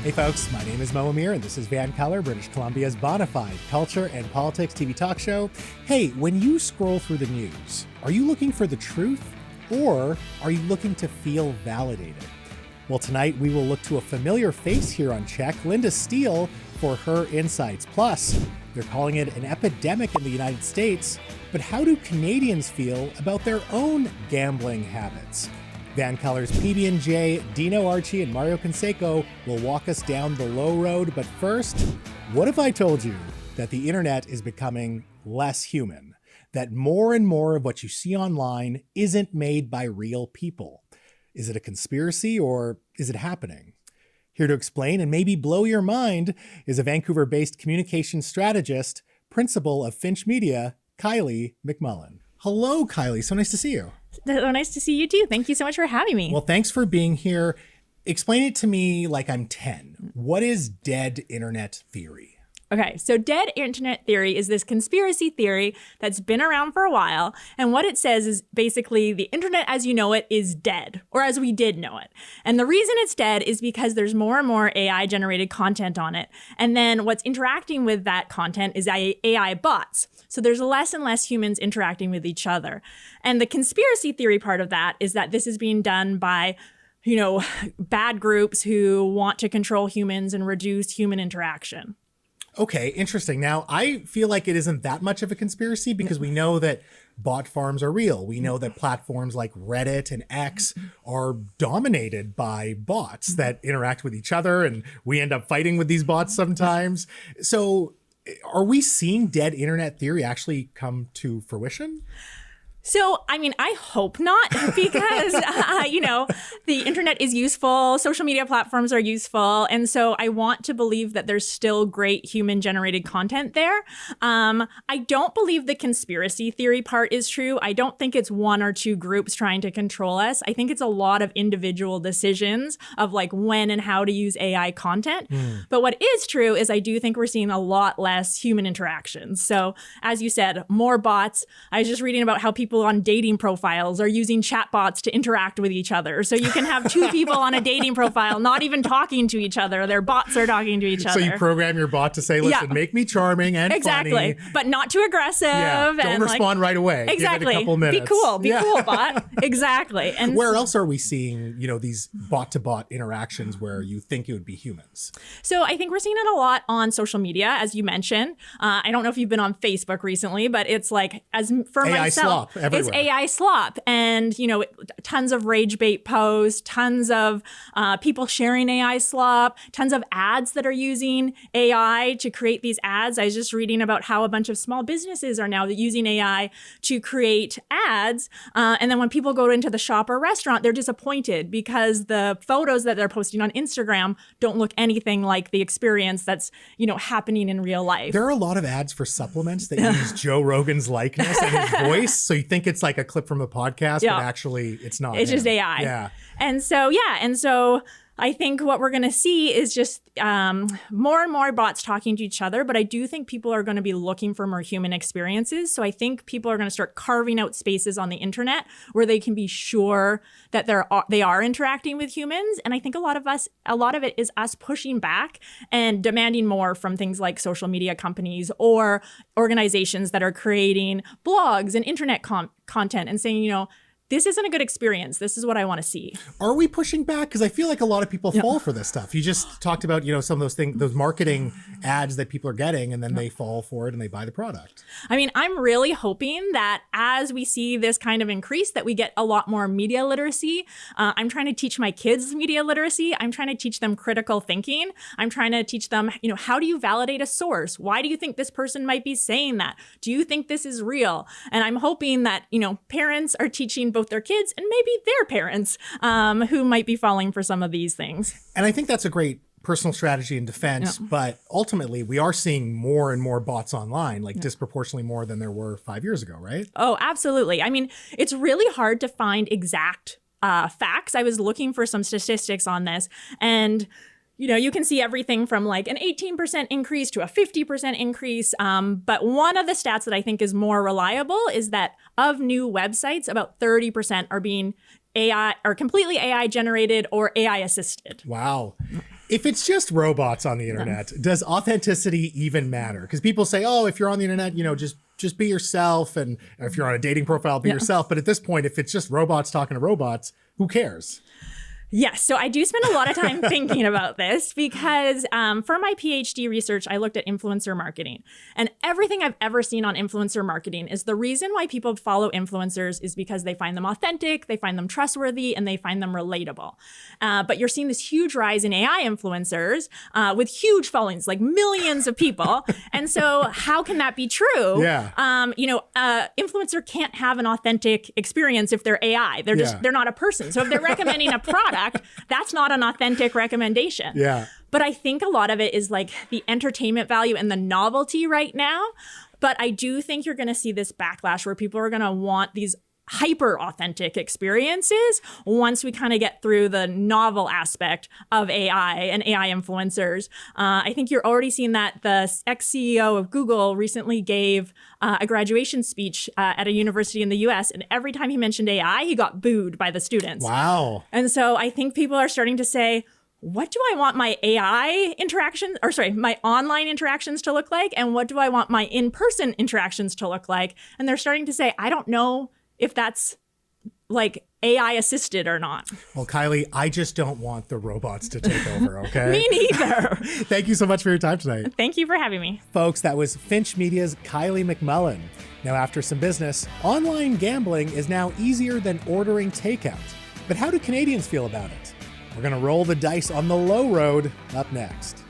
Hey folks, my name is Mo Amir and this is VANCOLOUR, British Columbia's bona fide culture and politics TV talk show. Hey, when you scroll through the news, are you looking for the truth or are you looking to feel validated? Well, tonight we will look to a familiar face here on CHEK, Linda Steele, for her insights. Plus, they're calling it an epidemic in the United States, but how do Canadians feel about their own gambling habits? VANCOLOUR's PB&J, Dino Archie, and Mario Canseco will walk us down the low road. But first, what if I told you that the internet is becoming less human? That more and more of what you see online isn't made by real people? Is it a conspiracy or is it happening? Here to explain and maybe blow your mind is a Vancouver-based communications strategist, principal of Finch Media, Kylie McMullan. Hello, Kylie. So nice to see you. So nice to see you too. Thank you so much for having me. Well, thanks for being here. Explain it to me like I'm 10. What is dead internet theory? Okay, so dead internet theory is this conspiracy theory that's been around for a while. And what it says is basically the internet as you know it is dead, or as we did know it. And the reason it's dead is because there's more and more AI generated content on it. And then what's interacting with that content is AI bots. So there's less and less humans interacting with each other. And the conspiracy theory part of that is that this is being done by bad groups who want to control humans and reduce human interaction. Okay, interesting. Now, I feel like it isn't that much of a conspiracy because we know that bot farms are real. We know that platforms like Reddit and X are dominated by bots that interact with each other, and we end up fighting with these bots sometimes. So are we seeing dead internet theory actually come to fruition? So, I mean, I hope not, because, the internet is useful. Social media platforms are useful. And so I want to believe that there's still great human generated content there. I don't believe the conspiracy theory part is true. I don't think it's one or two groups trying to control us. I think it's a lot of individual decisions of like when and how to use AI content. But what is true is I do think we're seeing a lot less human interactions. So as you said, more bots. I was just reading about how people on dating profiles are using chatbots to interact with each other. So you can have two people on a dating profile not even talking to each other. Their bots are talking to each other. So you program your bot to say, listen, make me charming and exactly, funny. But not too aggressive. Yeah. Don't respond right away. Exactly. Give it a couple minutes. Be cool, bot. Exactly. And where else are we seeing, these bot-to-bot interactions where you think it would be humans? So I think we're seeing it a lot on social media, as you mentioned. I don't know if you've been on Facebook recently, but it's like, as for AI myself, slop everywhere. It's AI slop, and tons of rage bait posts, tons of people sharing AI slop, tons of ads that are using AI to create these ads. I was just reading about how a bunch of small businesses are now using AI to create ads, and then when people go into the shop or restaurant, they're disappointed because the photos that they're posting on Instagram don't look anything like the experience that's happening in real life. There are a lot of ads for supplements that use Joe Rogan's likeness and his voice, so you think it's like a clip from a podcast, but actually it's not. It's just AI. Yeah. And so I think what we're going to see is just more and more bots talking to each other, but I do think people are going to be looking for more human experiences. So I think people are going to start carving out spaces on the internet where they can be sure that they are interacting with humans. And I think a lot of it is us pushing back and demanding more from things like social media companies or organizations that are creating blogs and internet content and saying, this isn't a good experience. This is what I want to see. Are we pushing back? Because I feel like a lot of people fall for this stuff. You just talked about, some of those things, those marketing ads that people are getting, and then they fall for it and they buy the product. I mean, I'm really hoping that as we see this kind of increase, that we get a lot more media literacy. I'm trying to teach my kids media literacy. I'm trying to teach them critical thinking. I'm trying to teach them, how do you validate a source? Why do you think this person might be saying that? Do you think this is real? And I'm hoping that, parents are teaching both their kids and maybe their parents who might be falling for some of these things. And I think that's a great personal strategy and defense, but ultimately we are seeing more and more bots online, like disproportionately more than there were 5 years ago, right? Oh, absolutely. I mean, it's really hard to find exact facts. I was looking for some statistics on this, and you can see everything from like an 18% increase to a 50% increase. But one of the stats that I think is more reliable is that of new websites, about 30% are being AI or completely AI generated or AI assisted. Wow. If it's just robots on the internet, does authenticity even matter? Because people say, oh, if you're on the internet, just be yourself. And if you're on a dating profile, be yourself. But at this point, if it's just robots talking to robots, who cares? Yes. So I do spend a lot of time thinking about this because for my PhD research, I looked at influencer marketing. And everything I've ever seen on influencer marketing is the reason why people follow influencers is because they find them authentic, they find them trustworthy, and they find them relatable. But you're seeing this huge rise in AI influencers with huge followings, like millions of people. And so how can that be true? Yeah. Influencer can't have an authentic experience if they're AI. They're not a person. So if they're recommending a product, that's not an authentic recommendation. Yeah. But I think a lot of it is like the entertainment value and the novelty right now. But I do think you're going to see this backlash where people are going to want these hyper authentic experiences once we kind of get through the novel aspect of AI and AI influencers. I think you're already seeing that the ex-CEO of Google recently gave a graduation speech at a university in the US, and every time he mentioned AI, he got booed by the students. Wow. And so I think people are starting to say, what do I want my my online interactions to look like? And what do I want my in-person interactions to look like? And they're starting to say, I don't know if that's like AI assisted or not. Well, Kylie, I just don't want the robots to take over, okay? Me neither. Thank you so much for your time tonight. Thank you for having me. Folks, that was Finch Media's Kylie McMullan. Now, after some business, online gambling is now easier than ordering takeout. But how do Canadians feel about it? We're going to roll the dice on the low road up next.